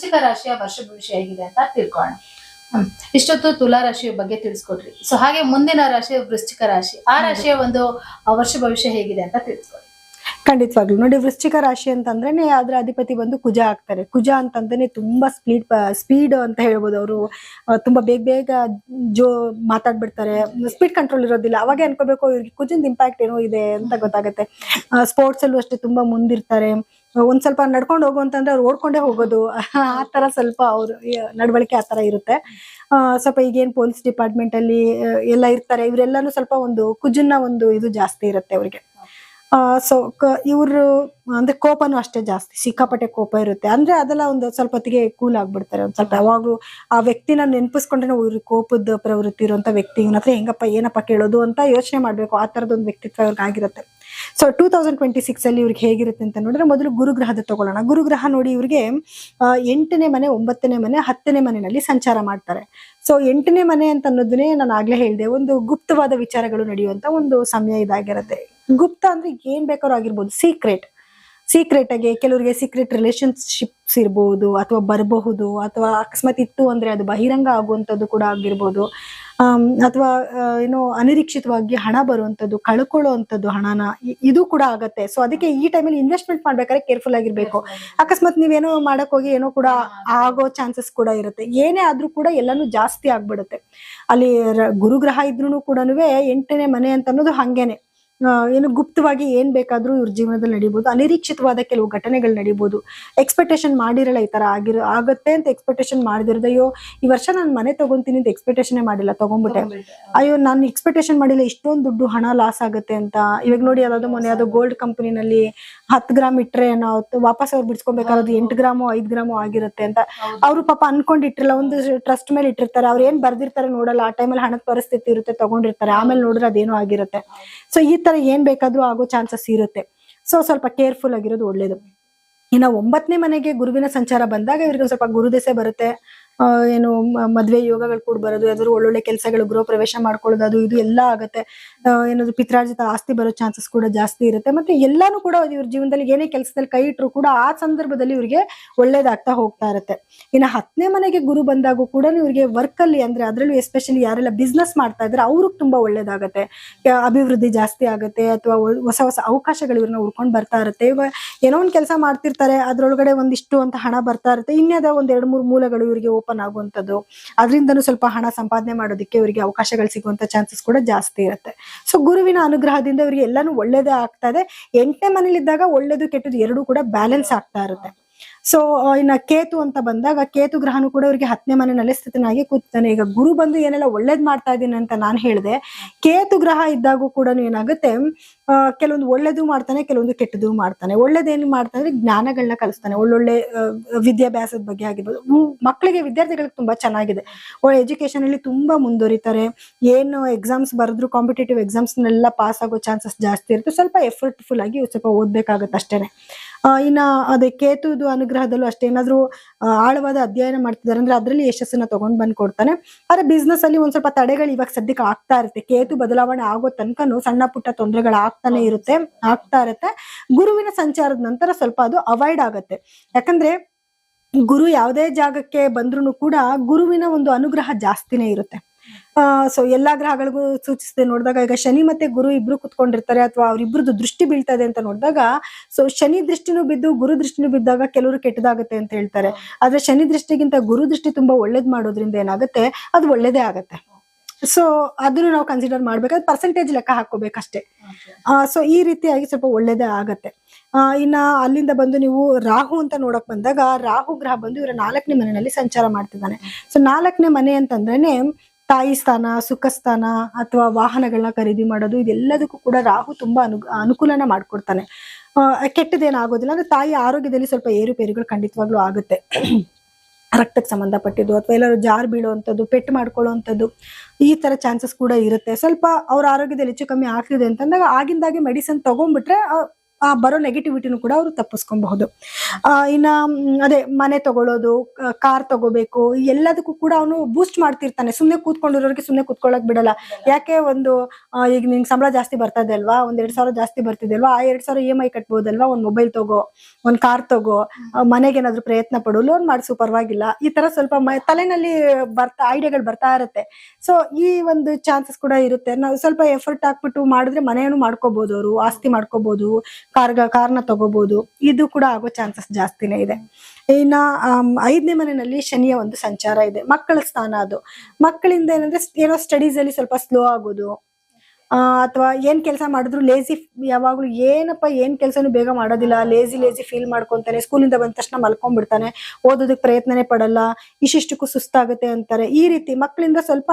ವೃಶ್ಚಿಕ ರಾಶಿಯ ವರ್ಷ ಭವಿಷ್ಯ ಹೇಗಿದೆ ಅಂತ ತಿಳ್ಕೊಳ್ಳೋಣ. ಇಷ್ಟೊತ್ತು ತುಲಾ ರಾಶಿಯ ಬಗ್ಗೆ ತಿಳಿಸ್ಕೊಡ್ರಿ. ಸೊ ಹಾಗೆ ಮುಂದಿನ ರಾಶಿ ವೃಶ್ಚಿಕ ರಾಶಿ, ಆ ರಾಶಿಯ ಒಂದು ವರ್ಷ ಭವಿಷ್ಯ ಹೇಗಿದೆ ಅಂತ ತಿಳಿಸ್ಕೊಡಿ. ಖಂಡಿತವಾಗ್ಲು ನೋಡಿ, ವೃಶ್ಚಿಕ ರಾಶಿ ಅಂತಂದ್ರೆ ಅದ್ರ ಅಧಿಪತಿ ಬಂದು ಕುಜ ಆಗ್ತಾರೆ. ಕುಜ ಅಂತಂದ್ರೆ ತುಂಬಾ ಸ್ಪೀಡ್ ಅಂತ ಹೇಳ್ಬೋದು. ಅವರು ತುಂಬಾ ಬೇಗ ಮಾತಾಡ್ಬಿಡ್ತಾರೆ, ಸ್ಪೀಡ್ ಕಂಟ್ರೋಲ್ ಇರೋದಿಲ್ಲ. ಅವಾಗೆ ಅನ್ಕೋಬೇಕು ಇವ್ರಿಗೆ ಕುಜನ್ ಇಂಪ್ಯಾಕ್ಟ್ ಏನೋ ಇದೆ ಅಂತ ಗೊತ್ತಾಗುತ್ತೆ. ಸ್ಪೋರ್ಟ್ಸ್ ಅಲ್ಲೂ ಅಷ್ಟೇ ತುಂಬಾ ಮುಂದಿರ್ತಾರೆ. ಒಂದ್ ಸ್ವಲ್ಪ ನಡ್ಕೊಂಡು ಹೋಗುವಂತಂದ್ರೆ ಅವ್ರು ಓಡ್ಕೊಂಡೇ ಹೋಗೋದು, ಆ ತರ ಸ್ವಲ್ಪ ಅವ್ರ ನಡವಳಿಕೆ ಆ ತರ ಇರುತ್ತೆ. ಸ್ವಲ್ಪ ಈಗೇನ್ ಪೊಲೀಸ್ ಡಿಪಾರ್ಟ್ಮೆಂಟ್ ಅಲ್ಲಿ ಎಲ್ಲ ಇರ್ತಾರೆ, ಇವರೆಲ್ಲಾನು ಸ್ವಲ್ಪ ಒಂದು ಕುಜನ್ನ ಒಂದು ಇದು ಜಾಸ್ತಿ ಇರುತ್ತೆ ಅವ್ರಿಗೆ. ಸೊ ಇವ್ರು ಅಂದ್ರೆ ಕೋಪನೂ ಅಷ್ಟೇ ಜಾಸ್ತಿ, ಸಿಕ್ಕಾಪಟ್ಟೆ ಕೋಪ ಇರುತ್ತೆ. ಅಂದ್ರೆ ಅದೆಲ್ಲ ಒಂದು ಸ್ವಲ್ಪ ಹೊತ್ತಿಗೆ ಕೂಲ್ ಆಗ್ಬಿಡ್ತಾರೆ. ಒಂದ್ ಸ್ವಲ್ಪ ಯಾವಾಗ್ಲೂ ಆ ವ್ಯಕ್ತಿನ ನೆನಪಿಸ್ಕೊಂಡ್ರೆ ಇವ್ರಿಗೆ ಕೋಪದ ಪ್ರವೃತ್ತಿ ಇರುವಂತ ವ್ಯಕ್ತಿ, ಇವನ ಹತ್ರ ಹೆಂಗಪ್ಪ ಏನಪ್ಪ ಕೇಳೋದು ಅಂತ ಯೋಚನೆ ಮಾಡ್ಬೇಕು. ಆ ತರದೊಂದು ವ್ಯಕ್ತಿತ್ವ ಇವ್ರಿಗೆ ಆಗಿರುತ್ತೆ. ಸೊ 2026 ಅಲ್ಲಿ ಇವ್ರಿಗೆ ಹೇಗಿರುತ್ತೆ ಅಂತ ನೋಡಿದ್ರೆ, ಮೊದಲು ಗುರುಗ್ರಹದ ತಗೊಳ್ಳೋಣ. ಗುರುಗ್ರಹ ನೋಡಿ ಇವ್ರಿಗೆ 8ನೇ ಮನೆ, 9ನೇ ಮನೆ, 10ನೇ ಮನೆಯಲ್ಲಿ ಸಂಚಾರ ಮಾಡ್ತಾರೆ. ಸೊ 8ನೇ ಮನೆ ಅಂತ ಅನ್ನೋದನ್ನೇ ನಾನು ಆಗ್ಲೇ ಹೇಳಿದೆ, ಒಂದು ಗುಪ್ತವಾದ ವಿಚಾರಗಳು ನಡೆಯುವಂತ ಒಂದು ಸಮಯ ಇದಾಗಿರುತ್ತೆ. ಗುಪ್ತ ಅಂದ್ರೆ ಏನ್ ಬೇಕಾದ್ರೂ ಆಗಿರ್ಬೋದು, ಸೀಕ್ರೆಟ್ ಆಗಿ ಕೆಲವರಿಗೆ ಸೀಕ್ರೆಟ್ ರಿಲೇಶನ್ಶಿಪ್ಸ್ ಇರ್ಬೋದು, ಅಥವಾ ಬರಬಹುದು, ಅಥವಾ ಅಕಸ್ಮಾತ್ ಇತ್ತು ಅಂದ್ರೆ ಅದು ಬಹಿರಂಗ ಆಗುವಂಥದ್ದು ಕೂಡ ಆಗಿರ್ಬೋದು. ಅಥವಾ ಏನೋ ಅನಿರೀಕ್ಷಿತವಾಗಿ ಹಣ ಬರುವಂಥದ್ದು, ಕಳ್ಕೊಳ್ಳುವಂಥದ್ದು ಹಣನ, ಇದು ಕೂಡ ಆಗತ್ತೆ. ಸೊ ಅದಕ್ಕೆ ಈ ಟೈಮಲ್ಲಿ ಇನ್ವೆಸ್ಟ್ಮೆಂಟ್ ಮಾಡ್ಬೇಕಾದ್ರೆ ಕೇರ್ಫುಲ್ ಆಗಿರ್ಬೇಕು. ಅಕಸ್ಮಾತ್ ನೀವೇನೋ ಮಾಡಕ್ ಹೋಗಿ ಏನೋ ಕೂಡ ಆಗೋ ಚಾನ್ಸಸ್ ಕೂಡ ಇರುತ್ತೆ. ಏನೇ ಆದ್ರೂ ಕೂಡ ಎಲ್ಲಾನು ಜಾಸ್ತಿ ಆಗ್ಬಿಡುತ್ತೆ. ಅಲ್ಲಿ ಗುರುಗ್ರಹ ಇದ್ರೂ ಕೂಡ 8ನೇ ಮನೆ ಅಂತ ಅನ್ನೋದು ಹಂಗೇನೆ. ಏನು ಗುಪ್ತವಾಗಿ ಏನ್ ಬೇಕಾದ್ರೂ ಇವ್ರ ಜೀವನದಲ್ಲಿ ನಡೀಬಹುದು. ಅನಿರೀಕ್ಷಿತವಾದ ಕೆಲವು ಘಟನೆಗಳು ನಡೀಬಹುದು. ಎಕ್ಸ್ಪೆಕ್ಟೇಷನ್ ಮಾಡಿರಲ್ಲ ಈ ತರ ಆಗತ್ತೆ ಅಂತ ಎಕ್ಸ್ಪೆಕ್ಟೇಷನ್ ಮಾಡಿದಿರೋದು, ಅಯ್ಯೋ ಈ ವರ್ಷ ನಾನು ಮನೆ ತಗೊಂತೀನಿ ಅಂತ ಎಕ್ಸ್ಪೆಕ್ಟೇಷನ್ ಮಾಡಿಲ್ಲ, ತಗೊಂಡ್ಬಿಟ್ಟೆ. ಅಯ್ಯೋ ನಾನು ಎಕ್ಸ್ಪೆಕ್ಟೇಷನ್ ಮಾಡಿಲ್ಲ ಇಷ್ಟೊಂದು ದುಡ್ಡು ಹಣ ಲಾಸ್ ಆಗುತ್ತೆ ಅಂತ. ಇವಾಗ ನೋಡಿ ಯಾವ್ದು ಮೊನ್ನೆ ಯಾವ್ದೋ ಗೋಲ್ಡ್ ಕಂಪನಿನಲ್ಲಿ 10 ಗ್ರಾಮ್ ಇಟ್ರೆ ನಾವು ವಾಪಸ್ ಅವ್ರು ಬಿಡ್ಸ್ಕೊಬೇಕಾದ್ರೆ 8 ಗ್ರಾಮು 5 ಗ್ರಾಮು ಆಗಿರುತ್ತೆ ಅಂತ ಅವ್ರು ಪಾಪ ಅನ್ಕೊಂಡಿಟ್ಟಿರಲ್ಲ. ಒಂದು ಟ್ರಸ್ಟ್ ಮೇಲೆ ಇಟ್ಟಿರ್ತಾರೆ, ಅವ್ರು ಏನ್ ಬರ್ದಿರ್ತಾರೆ ನೋಡಲ್ಲ. ಆ ಟೈಮಲ್ಲಿ ಹಣದ ಪರಿಸ್ಥಿತಿ ಇರುತ್ತೆ, ತಗೊಂಡಿರ್ತಾರೆ. ಆಮೇಲೆ ನೋಡಿದ್ರೆ ಅದೇನೋ ಆಗಿರುತ್ತೆ. ಸೊ ಈ ತರ ಏನ್ ಬೇಕಾದ್ರೂ ಆಗೋ ಚಾನ್ಸಸ್ ಇರುತ್ತೆ. ಸೊ ಸ್ವಲ್ಪ ಕೇರ್ಫುಲ್ ಆಗಿರೋದು ಒಳ್ಳೇದು. ಇನ್ನು 9ನೇ ಮನೆಗೆ ಗುರುವಿನ ಸಂಚಾರ ಬಂದಾಗ ಇವ್ರಿಗೆ ಸ್ವಲ್ಪ ಗುರುದೆಸೆ ಬರುತ್ತೆ. ಏನು ಮದ್ವೆ ಯೋಗಗಳು ಕೂಡ ಬರೋದು, ಯಾವ್ದಾದ್ರು ಒಳ್ಳೊಳ್ಳೆ ಕೆಲಸಗಳು, ಗೃಹ ಪ್ರವೇಶ ಮಾಡ್ಕೊಳ್ಳೋದು, ಅದು ಇದು ಎಲ್ಲ ಆಗತ್ತೆ. ಏನಾದ್ರು ಪಿತ್ರಾರ್ಜಿತ ಆಸ್ತಿ ಬರೋ ಚಾನ್ಸಸ್ ಕೂಡ ಜಾಸ್ತಿ ಇರುತ್ತೆ. ಮತ್ತೆ ಎಲ್ಲಾನು ಕೂಡ ಇವ್ರ ಜೀವನದಲ್ಲಿ ಏನೇ ಕೆಲಸದಲ್ಲಿ ಕೈ ಇಟ್ರು ಕೂಡ ಆ ಸಂದರ್ಭದಲ್ಲಿ ಇವ್ರಿಗೆ ಒಳ್ಳೇದಾಗ್ತಾ ಹೋಗ್ತಾ ಇರುತ್ತೆ. ಇನ್ನು 10ನೇ ಮನೆಗೆ ಗುರು ಬಂದಾಗೂ ಕೂಡ ಇವ್ರಿಗೆ ವರ್ಕ್ ಅಲ್ಲಿ, ಅಂದ್ರೆ ಅದ್ರಲ್ಲೂ ಎಸ್ಪೆಷಲಿ ಯಾರೆಲ್ಲ ಬಿಸ್ನೆಸ್ ಮಾಡ್ತಾ ಇದ್ರೆ ಅವ್ರಿಗೆ ತುಂಬಾ ಒಳ್ಳೇದಾಗತ್ತೆ. ಅಭಿವೃದ್ಧಿ ಜಾಸ್ತಿ ಆಗುತ್ತೆ, ಅಥವಾ ಹೊಸ ಹೊಸ ಅವಕಾಶಗಳು ಇವ್ರನ್ನ ಹುಡ್ಕೊಂಡು ಬರ್ತಾ ಇರುತ್ತೆ. ಇವಾಗ ಏನೋ ಒಂದ್ ಕೆಲಸ ಮಾಡ್ತಿರ್ತಾರೆ, ಅದ್ರೊಳಗಡೆ ಒಂದಿಷ್ಟು ಅಂತ ಹಣ ಬರ್ತಾ ಇರುತ್ತೆ. ಇನ್ನೇದ ಒಂದ್ 2-3 ಮೂಲಗಳು ಇವ್ರಿಗೆ ಓಪನ್ ಆಗುವಂಥದ್ದು, ಅದರಿಂದನೂ ಸ್ವಲ್ಪ ಹಣ ಸಂಪಾದನೆ ಮಾಡೋದಕ್ಕೆ ಇವರಿಗೆ ಅವಕಾಶಗಳು ಸಿಗುವಂತ ಚಾನ್ಸಸ್ ಕೂಡ ಜಾಸ್ತಿ ಇರುತ್ತೆ. ಸೊ ಗುರುವಿನ ಅನುಗ್ರಹದಿಂದ ಇವರಿಗೆ ಎಲ್ಲಾನು ಒಳ್ಳೇದೇ ಆಗ್ತಾ ಇದೆ. 8ನೇ ಮನೇಲಿ ಇದ್ದಾಗ ಒಳ್ಳೇದು ಕೆಟ್ಟದ್ದು ಎರಡೂ ಕೂಡ ಬ್ಯಾಲೆನ್ಸ್ ಆಗ್ತಾ ಇರುತ್ತೆ. ಸೊ ಇನ್ನ ಕೇತು ಅಂತ ಬಂದಾಗ, ಕೇತು ಗ್ರಹನು ಕೂಡ ಇವರಿಗೆ 10ನೇ ಮನೆಯಲ್ಲಿ ಸ್ಥಿತನಾಗಿ ಕೂತಾನೆ. ಈಗ ಗುರು ಬಂದು ಏನೆಲ್ಲ ಒಳ್ಳೇದ್ ಮಾಡ್ತಾ ಇದ್ದೀನಿ ಅಂತ ನಾನು ಹೇಳಿದೆ, ಕೇತು ಗ್ರಹ ಇದ್ದಾಗೂ ಕೂಡ ಏನಾಗುತ್ತೆ, ಕೆಲವೊಂದು ಒಳ್ಳೇದು ಮಾಡ್ತಾನೆ, ಕೆಲವೊಂದು ಕೆಟ್ಟದ್ದು ಮಾಡ್ತಾನೆ. ಒಳ್ಳೇದೇನು ಮಾಡ್ತಾನೆ ಅಂದ್ರೆ ಜ್ಞಾನಗಳನ್ನ ಕಲಿಸ್ತಾನೆ. ಒಳ್ಳೊಳ್ಳೆ ವಿದ್ಯಾಭ್ಯಾಸದ ಬಗ್ಗೆ ಆಗಿರ್ಬೋದು. ಮಕ್ಕಳಿಗೆ, ವಿದ್ಯಾರ್ಥಿಗಳಿಗೆ ತುಂಬಾ ಚೆನ್ನಾಗಿದೆ. ಒಳ್ಳೆ ಎಜುಕೇಶನ್ ಅಲ್ಲಿ ತುಂಬಾ ಮುಂದುವರಿತಾರೆ. ಏನು ಎಕ್ಸಾಮ್ಸ್ ಬರೆದ್ರು, ಕಾಂಪಿಟೇಟಿವ್ ಎಕ್ಸಾಮ್ಸ್ನೆಲ್ಲ ಪಾಸ್ ಆಗೋ ಚಾನ್ಸಸ್ ಜಾಸ್ತಿ ಇರುತ್ತೆ. ಸ್ವಲ್ಪ ಎಫರ್ಟ್ಫುಲ್ ಆಗಿ ಸ್ವಲ್ಪ ಓದ್ಬೇಕಾಗತ್ತೆ ಅಷ್ಟೇನೆ. ಇನ್ನ ಅದೇ ಕೇತುದು ಅನುಗ್ರಹದಲ್ಲೂ ಅಷ್ಟೇ, ಏನಾದ್ರು ಆಳವಾದ ಅಧ್ಯಯನ ಮಾಡ್ತಿದಾರೆ ಅಂದ್ರೆ ಅದ್ರಲ್ಲಿ ಯಶಸ್ಸನ್ನ ತಗೊಂಡ್ ಬಂದ್ ಕೊಡ್ತಾನೆ. ಆದ್ರೆ ಬಿಸ್ನೆಸ್ ಅಲ್ಲಿ ಒಂದ್ ಸ್ವಲ್ಪ ತಡೆಗಳು ಇವಾಗ ಸದ್ಯಕ್ಕೆ ಆಗ್ತಾ ಇರುತ್ತೆ. ಕೇತು ಬದಲಾವಣೆ ಆಗೋ ತನಕನು ಸಣ್ಣ ಪುಟ್ಟ ತೊಂದರೆಗಳು ಆಗ್ತಾ ಇರುತ್ತೆ. ಗುರುವಿನ ಸಂಚಾರದ ನಂತರ ಸ್ವಲ್ಪ ಅದು ಅವಾಯ್ಡ್ ಆಗತ್ತೆ. ಯಾಕಂದ್ರೆ ಗುರು ಯಾವುದೇ ಜಾಗಕ್ಕೆ ಬಂದ್ರು ಕೂಡ ಗುರುವಿನ ಒಂದು ಅನುಗ್ರಹ ಜಾಸ್ತಿನೇ ಇರುತ್ತೆ. ಸೊ ಎಲ್ಲಾ ಗ್ರಹಗಳಿಗೂ ಸೂಚಿಸದೆ ನೋಡಿದಾಗ, ಈಗ ಶನಿ ಮತ್ತೆ ಗುರು ಇಬ್ರು ಕುತ್ಕೊಂಡಿರ್ತಾರೆ, ಅಥವಾ ಅವ್ರಿಬ್ರದ್ದು ದೃಷ್ಟಿ ಬೀಳ್ತಾ ಇದೆ ಅಂತ ನೋಡಿದಾಗ, ಸೊ ಶನಿ ದೃಷ್ಟಿನೂ ಬಿದ್ದು ಗುರು ದೃಷ್ಟಿನೂ ಬಿದ್ದಾಗ ಕೆಲವರು ಕೆಟ್ಟದಾಗತ್ತೆ ಅಂತ ಹೇಳ್ತಾರೆ. ಆದ್ರೆ ಶನಿ ದೃಷ್ಟಿಗಿಂತ ಗುರು ದೃಷ್ಟಿ ತುಂಬಾ ಒಳ್ಳೇದ್ ಮಾಡೋದ್ರಿಂದ ಏನಾಗುತ್ತೆ, ಅದು ಒಳ್ಳೇದೇ ಆಗತ್ತೆ. ಸೊ ಅದನ್ನು ನಾವು ಕನ್ಸಿಡರ್ ಮಾಡ್ಬೇಕಾದ್ರೆ ಪರ್ಸೆಂಟೇಜ್ ಲೆಕ್ಕ ಹಾಕೋಬೇಕಷ್ಟೇ. ಸೊ ಈ ರೀತಿಯಾಗಿ ಸ್ವಲ್ಪ ಒಳ್ಳೇದೇ ಆಗತ್ತೆ. ಇನ್ನ ಅಲ್ಲಿಂದ ಬಂದು ನೀವು ರಾಹು ಅಂತ ನೋಡಕ್ ಬಂದಾಗ, ರಾಹು ಗ್ರಹ ಬಂದು ಇವರ 4ನೇ ಮನೆಯಲ್ಲಿ ಸಂಚಾರ ಮಾಡ್ತಿದ್ದಾನೆ. ಸೊ 4ನೇ ಮನೆ ಅಂತಂದ್ರೇನೆ ತಾಯಿ ಸ್ಥಾನ, ಸುಖ ಸ್ಥಾನ, ಅಥವಾ ವಾಹನಗಳನ್ನ ಖರೀದಿ ಮಾಡೋದು, ಇದೆಲ್ಲದಕ್ಕೂ ಕೂಡ ರಾಹು ತುಂಬಾ ಅನುಕೂಲನ ಮಾಡ್ಕೊಡ್ತಾನೆ. ಕೆಟ್ಟದೇನಾಗೋದಿಲ್ಲ. ಅಂದ್ರೆ ತಾಯಿ ಆರೋಗ್ಯದಲ್ಲಿ ಸ್ವಲ್ಪ ಏರುಪೇರುಗಳು ಖಂಡಿತವಾಗ್ಲೂ ಆಗುತ್ತೆ. ರಕ್ತಕ್ಕೆ ಸಂಬಂಧಪಟ್ಟಿದ್ದು, ಅಥವಾ ಎಲ್ಲರೂ ಜಾರ್ ಬೀಳುವಂಥದ್ದು, ಪೆಟ್ಟು ಮಾಡ್ಕೊಳ್ಳುವಂಥದ್ದು, ಈ ತರ ಚಾನ್ಸಸ್ ಕೂಡ ಇರುತ್ತೆ. ಸ್ವಲ್ಪ ಅವ್ರ ಆರೋಗ್ಯದಲ್ಲಿ ಹೆಚ್ಚು ಕಮ್ಮಿ ಆಗ್ತಿದೆ ಅಂತಂದಾಗ ಆಗಿಂದಾಗೆ ಮೆಡಿಸಿನ್ ತಗೊಂಡ್ಬಿಟ್ರೆ ಆ ಬರೋ ನೆಗೆಟಿವಿಟಿನೂ ಕೂಡ ಅವರು ತಪ್ಪಿಸ್ಕೊಬಹುದು. ಇನ್ನ ಅದೇ ಮನೆ ತಗೊಳ್ಳೋದು, ಕಾರ್ ತಗೋಬೇಕು, ಎಲ್ಲದಕ್ಕೂ ಕೂಡ ಅವನು ಬೂಸ್ಟ್ ಮಾಡ್ತಿರ್ತಾನೆ. ಸುಮ್ನೆ ಕೂತ್ಕೊಂಡಿರೋರಿಗೆ ಸುಮ್ನೆ ಕೂತ್ಕೊಳ್ಳಕ್ ಬಿಡಲ್ಲ. ಯಾಕೆ ಈಗ ನಿಂಗೆ ಸಂಬಳ ಜಾಸ್ತಿ ಬರ್ತಾ ಇದೆ ಅಲ್ವಾ, 2,000 ಜಾಸ್ತಿ ಬರ್ತಿದೆ ಅಲ್ವಾ, ಆ 2,000 EMI ಕಟ್ಬೋದಲ್ವಾ, ಒಂದ್ ಮೊಬೈಲ್ ತಗೋ, ಒಂದ್ ಕಾರ್ ತಗೋ, ಮನೆಗೆ ಏನಾದ್ರು ಪ್ರಯತ್ನ ಪಡು, ಲೋನ್ ಮಾಡ್ಸು ಪರವಾಗಿಲ್ಲ, ಈ ತರ ಸ್ವಲ್ಪ ತಲೆನಲ್ಲಿ ಐಡಿಯಾಗಳು ಬರ್ತಾ ಇರುತ್ತೆ. ಸೊ ಈ ಒಂದು ಚಾನ್ಸಸ್ ಕೂಡ ಇರುತ್ತೆ. ನಾವು ಸ್ವಲ್ಪ ಎಫರ್ಟ್ ಹಾಕ್ಬಿಟ್ಟು ಮಾಡಿದ್ರೆ ಮನೆಯನ್ನು ಮಾಡ್ಕೋಬಹುದು, ಅವರು ಆಸ್ತಿ ಮಾಡ್ಕೋಬಹುದು, ಕಾರ್ನ ತಗೋಬಹುದು. ಇದು ಕೂಡ ಆಗೋ ಚಾನ್ಸಸ್ ಜಾಸ್ತಿನೇ ಇದೆ. ಇನ್ನ 5ನೇ ಮನೆಯಲ್ಲಿ ಶನಿಯ ಒಂದು ಸಂಚಾರ ಇದೆ. ಮಕ್ಕಳ ಸ್ಥಾನ ಅದು. ಮಕ್ಕಳಿಂದ ಏನಂದ್ರೆ ಏನೋ ಸ್ಟಡೀಸ್ ಅಲ್ಲಿ ಸ್ವಲ್ಪ ಸ್ಲೋ ಆಗೋದು, ಅಥವಾ ಏನ್ ಕೆಲಸ ಮಾಡಿದ್ರು ಲೇಜಿ, ಯಾವಾಗ್ಲೂ ಏನ್ ಕೆಲಸನೂ ಬೇಗ ಮಾಡೋದಿಲ್ಲ, ಲೇಜಿ ಫೀಲ್ ಮಾಡ್ಕೊಂತಾನೆ. ಸ್ಕೂಲಿಂದ ಬಂದ ತಕ್ಷಣ ಮಲ್ಕೊಂಡ್ಬಿಡ್ತಾನೆ, ಓದೋದಕ್ಕೆ ಪ್ರಯತ್ನನೇ ಪಡಲ್ಲ, ಇಷ್ಟಿಷ್ಟಕ್ಕೂ ಸುಸ್ತಾಗುತ್ತೆ ಅಂತಾರೆ. ಈ ರೀತಿ ಮಕ್ಕಳಿಂದ ಸ್ವಲ್ಪ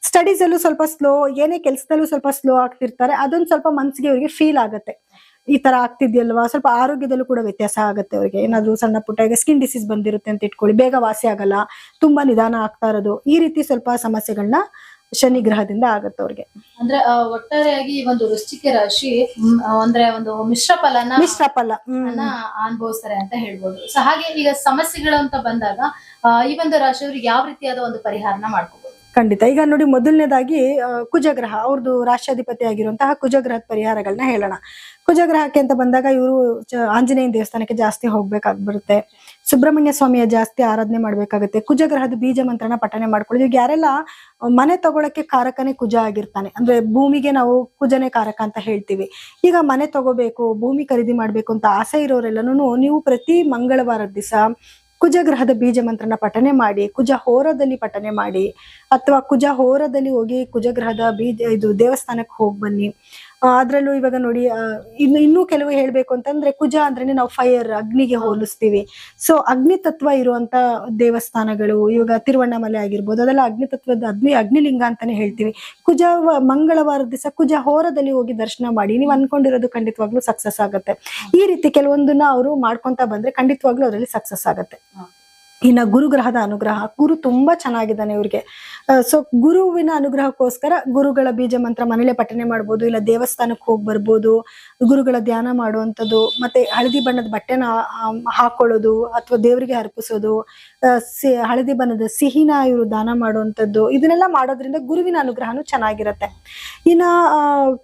ಸ್ಟಡೀಸ್ ಅಲ್ಲೂ ಸ್ವಲ್ಪ ಸ್ಲೋ, ಏನೇ ಕೆಲಸದಲ್ಲೂ ಸ್ವಲ್ಪ ಸ್ಲೋ ಆಗ್ತಿರ್ತಾರೆ. ಅದೊಂದು ಸ್ವಲ್ಪ ಮನ್ಸಿಗೆ ಅವ್ರಿಗೆ ಫೀಲ್ ಆಗುತ್ತೆ, ಈ ತರ ಆಗ್ತಿದ್ಯಲ್ವಾ. ಸ್ವಲ್ಪ ಆರೋಗ್ಯದಲ್ಲೂ ಕೂಡ ವ್ಯತ್ಯಾಸ ಆಗುತ್ತೆ ಅವ್ರಿಗೆ. ಏನಾದ್ರು ಸಣ್ಣ ಪುಟ್ಟ ಈಗ ಸ್ಕಿನ್ ಡಿಸೀಸ್ ಬಂದಿರುತ್ತೆ ಅಂತ ಇಟ್ಕೊಳ್ಳಿ, ಬೇಗ ವಾಸಿ ಆಗಲ್ಲ, ತುಂಬಾ ನಿಧಾನ ಆಗ್ತಾ ಇರೋದು, ಈ ರೀತಿ ಸ್ವಲ್ಪ ಸಮಸ್ಯೆಗಳನ್ನ ಶನಿ ಗ್ರಹದಿಂದ ಆಗತ್ತೆ ಅವ್ರಿಗೆ. ಅಂದ್ರೆ ಒಟ್ಟಾರೆಯಾಗಿ ಈ ಒಂದು ವೃಶ್ಚಿಕ ರಾಶಿ ಅಂದ್ರೆ ಒಂದು ಮಿಶ್ರ ಫಲ ಅನುಭವಿಸ್ತಾರೆ ಅಂತ ಹೇಳ್ಬೋದು. ಸೊ ಹಾಗೆ ಈಗ ಸಮಸ್ಯೆಗಳು ಅಂತ ಬಂದಾಗ ಈ ಒಂದು ರಾಶಿಯವ್ರಿಗೆ ಯಾವ ರೀತಿಯಾದ ಒಂದು ಪರಿಹಾರನ ಮಾಡ್ಕೋಬಹುದು? ಖಂಡಿತ. ಈಗ ನೋಡಿ, ಮೊದಲನೇದಾಗಿ ಕುಜಗ್ರಹ, ಅವ್ರದ್ದು ರಾಷ್ಟ್ರಾಧಿಪತಿ ಆಗಿರುವಂತಹ ಕುಜಗ್ರಹದ ಪರಿಹಾರಗಳನ್ನ ಹೇಳೋಣ. ಕುಜಗ್ರಹಕ್ಕೆ ಅಂತ ಬಂದಾಗ ಇವರು ಆಂಜನೇಯನ ದೇವಸ್ಥಾನಕ್ಕೆ ಜಾಸ್ತಿ ಹೋಗ್ಬೇಕಾಗ್ಬಿಡುತ್ತೆ, ಸುಬ್ರಹ್ಮಣ್ಯ ಸ್ವಾಮಿಯ ಜಾಸ್ತಿ ಆರಾಧನೆ ಮಾಡ್ಬೇಕಾಗುತ್ತೆ, ಕುಜಗ್ರಹದ ಬೀಜ ಮಂತ್ರನ ಪಠನೆ ಮಾಡ್ಕೊಳ್ಳಿ. ಈಗ ಯಾರೆಲ್ಲ ಮನೆ ತಗೊಳಕ್ಕೆ ಕಾರಕನೇ ಕುಜ ಆಗಿರ್ತಾನೆ, ಅಂದ್ರೆ ಭೂಮಿಗೆ ನಾವು ಕುಜನೇ ಕಾರಕ ಅಂತ ಹೇಳ್ತೀವಿ. ಈಗ ಮನೆ ತಗೋಬೇಕು, ಭೂಮಿ ಖರೀದಿ ಮಾಡ್ಬೇಕು ಅಂತ ಆಸೆ ಇರೋರೆಲ್ಲನೂ ನೀವು ಪ್ರತಿ ಮಂಗಳವಾರದ ದಿವಸ ಕುಜಗ್ರಹದ ಬೀಜ ಮಂತ್ರನ ಪಠನೆ ಮಾಡಿ, ಕುಜ ಹೋರದಲ್ಲಿ ಪಠನೆ ಮಾಡಿ, ಅಥವಾ ಕುಜ ಹೋರದಲ್ಲಿ ಹೋಗಿ ಕುಜಗ್ರಹದ ದೇವಸ್ಥಾನಕ್ಕೆ ಹೋಗಿ ಬನ್ನಿ. ಅದ್ರಲ್ಲೂ ಇವಾಗ ನೋಡಿ, ಇನ್ನೂ ಕೆಲವು ಹೇಳ್ಬೇಕು ಅಂತಂದ್ರೆ, ಕುಜ ಅಂದ್ರೆ ನಾವು ಫೈರ್, ಅಗ್ನಿಗೆ ಹೋಲಿಸ್ತೀವಿ. ಸೊ ಅಗ್ನಿ ತತ್ವ ಇರುವಂತ ದೇವಸ್ಥಾನಗಳು, ಇವಾಗ ತಿರುವಣ್ಣಾಮಲೆ ಆಗಿರ್ಬೋದು, ಅದೆಲ್ಲ ಅಗ್ನಿ ತತ್ವದ ಅಗ್ನಿಲಿಂಗ ಅಂತಾನೆ ಹೇಳ್ತೀವಿ. ಕುಜ ಮಂಗಳವಾರದ ದಿವಸ ಕುಜ ಹೋರದಲ್ಲಿ ಹೋಗಿ ದರ್ಶನ ಮಾಡಿ, ನೀವು ಅನ್ಕೊಂಡಿರೋದು ಖಂಡಿತವಾಗ್ಲೂ ಸಕ್ಸಸ್ ಆಗುತ್ತೆ. ಈ ರೀತಿ ಕೆಲವೊಂದನ್ನ ಅವರು ಮಾಡ್ಕೊಂತ ಬಂದ್ರೆ ಖಂಡಿತವಾಗ್ಲೂ ಅದರಲ್ಲಿ ಸಕ್ಸಸ್ ಆಗುತ್ತೆ. ಇನ್ನ ಗುರುಗ್ರಹದ ಅನುಗ್ರಹ, ಗುರು ತುಂಬಾ ಚೆನ್ನಾಗಿದ್ದಾನೆ ಇವ್ರಿಗೆ. ಸೊ ಗುರುವಿನ ಅನುಗ್ರಹಕ್ಕೋಸ್ಕರ ಗುರುಗಳ ಬೀಜ ಮಂತ್ರ ಮನೇಲೆ ಪಠನೆ ಮಾಡ್ಬೋದು, ಇಲ್ಲ ದೇವಸ್ಥಾನಕ್ಕೆ ಹೋಗಿ ಬರ್ಬೋದು, ಗುರುಗಳ ಧ್ಯಾನ ಮಾಡುವಂಥದ್ದು, ಮತ್ತೆ ಹಳದಿ ಬಣ್ಣದ ಬಟ್ಟೆನ ಹಾಕೊಳ್ಳೋದು ಅಥವಾ ದೇವರಿಗೆ ಅರ್ಪಿಸೋದು, ಹಳದಿ ಬಣ್ಣದ ಸಿಹಿನ ಇವರು ದಾನ ಮಾಡುವಂಥದ್ದು, ಇದನ್ನೆಲ್ಲ ಮಾಡೋದ್ರಿಂದ ಗುರುವಿನ ಅನುಗ್ರಹನೂ ಚೆನ್ನಾಗಿರತ್ತೆ. ಇನ್ನ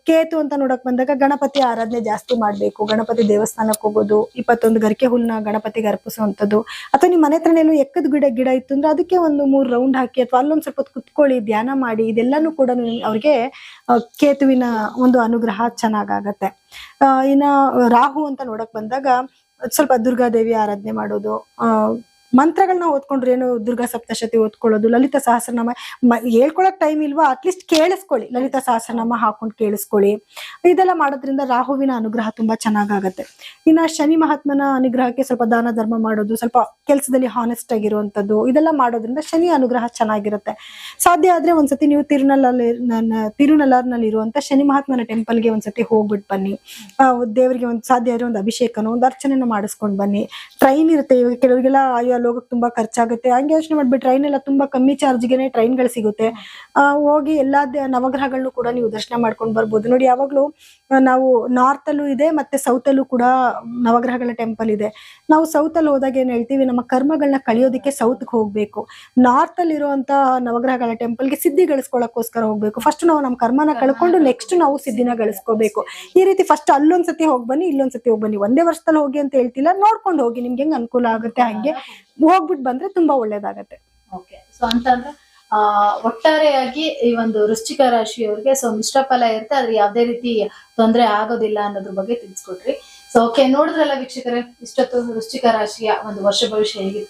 ಕೇತು ಅಂತ ನೋಡಕ್ ಬಂದಾಗ ಗಣಪತಿ ಆರಾಧನೆ ಜಾಸ್ತಿ ಮಾಡ್ಬೇಕು, ಗಣಪತಿ ದೇವಸ್ಥಾನಕ್ಕೆ ಹೋಗೋದು, 21 ಗರಿಕೆ ಹುಲ್ನ ಗಣಪತಿಗೆ ಅರ್ಪಿಸುವಂಥದ್ದು, ಅಥವಾ ನಿಮ್ಮ ಮನೆ ಹತ್ರನೇನು ಎಕ್ಕದ ಗಿಡ ಇತ್ತು ಅಂದ್ರೆ ಅದಕ್ಕೆ ಒಂದು 3 ರೌಂಡ್ ಹಾಕಿ, ಅಥವಾ ಅಲ್ಲೊಂದ್ ಸ್ವಲ್ಪ ಕುತ್ಕೊಳ್ಳಿ, ಧ್ಯಾನ ಮಾಡಿ. ಇದೆಲ್ಲಾನು ಕೂಡ ಅವ್ರಿಗೆ ಕೇತುವಿನ ಒಂದು ಅನುಗ್ರಹ ಚೆನ್ನಾಗಾಗತ್ತೆ. ಇನ್ನ ರಾಹು ಅಂತ ನೋಡಕ್ ಬಂದಾಗ ಸ್ವಲ್ಪ ದುರ್ಗಾದೇವಿ ಆರಾಧನೆ ಮಾಡೋದು, ಮಂತ್ರಗಳನ್ನ ಓದ್ಕೊಂಡ್ರೆ ಏನು, ದುರ್ಗಾ ಸಪ್ತಶತಿ ಓದ್ಕೊಳ್ಳೋದು, ಲಲಿತಾ ಸಹಸ್ರನಾಮ ಹೇಳ್ಕೊಳಕ್ ಟೈಮ್ ಇಲ್ವಾ, ಅಟ್ಲೀಸ್ಟ್ ಕೇಳಿಸ್ಕೊಳ್ಳಿ, ಲಲಿತಾ ಸಹಸ್ರನಾಮ ಹಾಕೊಂಡು ಕೇಳಿಸ್ಕೊಳ್ಳಿ. ಇದೆಲ್ಲ ಮಾಡೋದ್ರಿಂದ ರಾಹುವಿನ ಅನುಗ್ರಹ ತುಂಬಾ ಚೆನ್ನಾಗಾಗತ್ತೆ. ಇನ್ನ ಶನಿ ಮಹಾತ್ಮನ ಅನುಗ್ರಹಕ್ಕೆ ಸ್ವಲ್ಪ ದಾನ ಧರ್ಮ ಮಾಡೋದು, ಸ್ವಲ್ಪ ಕೆಲಸದಲ್ಲಿ ಹಾನೆಸ್ಟ್ ಆಗಿರುವಂತದ್ದು, ಇದೆಲ್ಲ ಮಾಡೋದ್ರಿಂದ ಶನಿ ಅನುಗ್ರಹ ಚೆನ್ನಾಗಿರುತ್ತೆ. ಸಾಧ್ಯ ಆದ್ರೆ ಒಂದ್ಸತಿ ನೀವು ತಿರುನಲ್ಲರ್ನಲ್ಲಿ ಇರುವಂತ ಶನಿ ಮಹಾತ್ಮನ ಟೆಂಪಲ್ಗೆ ಒಂದ್ಸತಿ ಹೋಗ್ಬಿಟ್ಟು ಬನ್ನಿ. ದೇವರಿಗೆ ಸಾಧ್ಯ ಆದ್ರೆ ಒಂದು ಅಭಿಷೇಕನೋ ಒಂದು ಅರ್ಚನೆನೋ ಮಾಡಿಸ್ಕೊಂಡ್ ಬನ್ನಿ. ಟ್ರೈನ್ ಇರುತ್ತೆ, ಇವಾಗ ಕೆಲವರಿಗೆಲ್ಲ ಅಲ್ಲಿ ಹೋಗಕ್ಕೆ ತುಂಬಾ ಖರ್ಚಾಗುತ್ತೆ, ಹಂಗೆ ಯೋಚನೆ ಮಾಡ್ಬಿಟ್ಟು ಟ್ರೈನ್ ಎಲ್ಲ ತುಂಬಾ ಕಮ್ಮಿ ಚಾರ್ಜ್ಗೆನೆ ಟ್ರೈನ್ಗಳು ಸಿಗುತ್ತೆ. ಹೋಗಿ ಎಲ್ಲಾ ನವಗ್ರಹಗಳನ್ನು ಕೂಡ ನೀವು ದರ್ಶನ ಮಾಡ್ಕೊಂಡು ಬರ್ಬೋದು. ನೋಡಿ, ಯಾವಾಗ್ಲೂ ನಾವು ನಾರ್ತ್ ಅಲ್ಲೂ ಇದೆ ಮತ್ತೆ ಸೌತ್ ಅಲ್ಲೂ ಕೂಡ ನವಗ್ರಹಗಳ ಟೆಂಪಲ್ ಇದೆ. ನಾವು ಸೌತ್ ಅಲ್ಲಿ ಹೋದಾಗ ಏನ್ ಹೇಳ್ತೀವಿ, ನಮ್ಮ ಕರ್ಮಗಳನ್ನ ಕಳಿಯೋದಕ್ಕೆ ಸೌತ್ಗೆ ಹೋಗ್ಬೇಕು. ನಾರ್ತ್ ಅಲ್ಲಿ ಇರುವಂತ ನವಗ್ರಹಗಳ ಟೆಂಪಲ್ಗೆ ಸಿದ್ಧಿ ಗಳಿಸ್ಕೊಳ್ಳೋಕೋಸ್ಕರ ಹೋಗ್ಬೇಕು. ಫಸ್ಟ್ ನಾವು ನಮ್ಮ ಕರ್ಮನ ಕಳ್ಕೊಂಡು ನೆಕ್ಸ್ಟ್ ನಾವು ಸಿದ್ಧಿನ ಗಳಿಸ್ಕೋಬೇಕು. ಈ ರೀತಿ ಫಸ್ಟ್ ಅಲ್ಲೊಂದ್ಸತಿ ಹೋಗಿ ಬನ್ನಿ, ಇಲ್ಲೊಂದ್ಸತಿ ಹೋಗಿ ಬನ್ನಿ. ಒಂದೇ ವರ್ಷದಲ್ಲಿ ಹೋಗಿ ಅಂತ ಹೇಳ್ತಿಲ್ಲ, ನೋಡ್ಕೊಂಡು ಹೋಗಿ, ನಿಮ್ಗೆ ಹೆಂಗ್ ಅನುಕೂಲ ಆಗುತ್ತೆ ಹಂಗೆ ಹೋಗ್ಬಿಟ್ಟು ಬಂದ್ರೆ ತುಂಬಾ ಒಳ್ಳೇದಾಗತ್ತೆ. ಓಕೆ, ಸೊ ಅಂತಂದ್ರೆ ಒಟ್ಟಾರೆಯಾಗಿ ಈ ಒಂದು ವೃಶ್ಚಿಕ ರಾಶಿಯವರಿಗೆ ಸೊ ಮಿಶ್ರ ಫಲ ಇರುತ್ತೆ, ಆದ್ರೆ ಯಾವ್ದೇ ರೀತಿ ತೊಂದರೆ ಆಗೋದಿಲ್ಲ ಅನ್ನೋದ್ರ ಬಗ್ಗೆ ತಿಳಿಸ್ಕೊಟ್ರಿ. ಸೊ ಓಕೆ, ನೋಡಿದ್ರಲ್ಲ ವೀಕ್ಷಕರೇ, ಇಷ್ಟೊತ್ತು ವೃಶ್ಚಿಕ ರಾಶಿಯ ಒಂದು ವರ್ಷ ಭವಿಷ್ಯ ಹೇಗಿತ್ತು.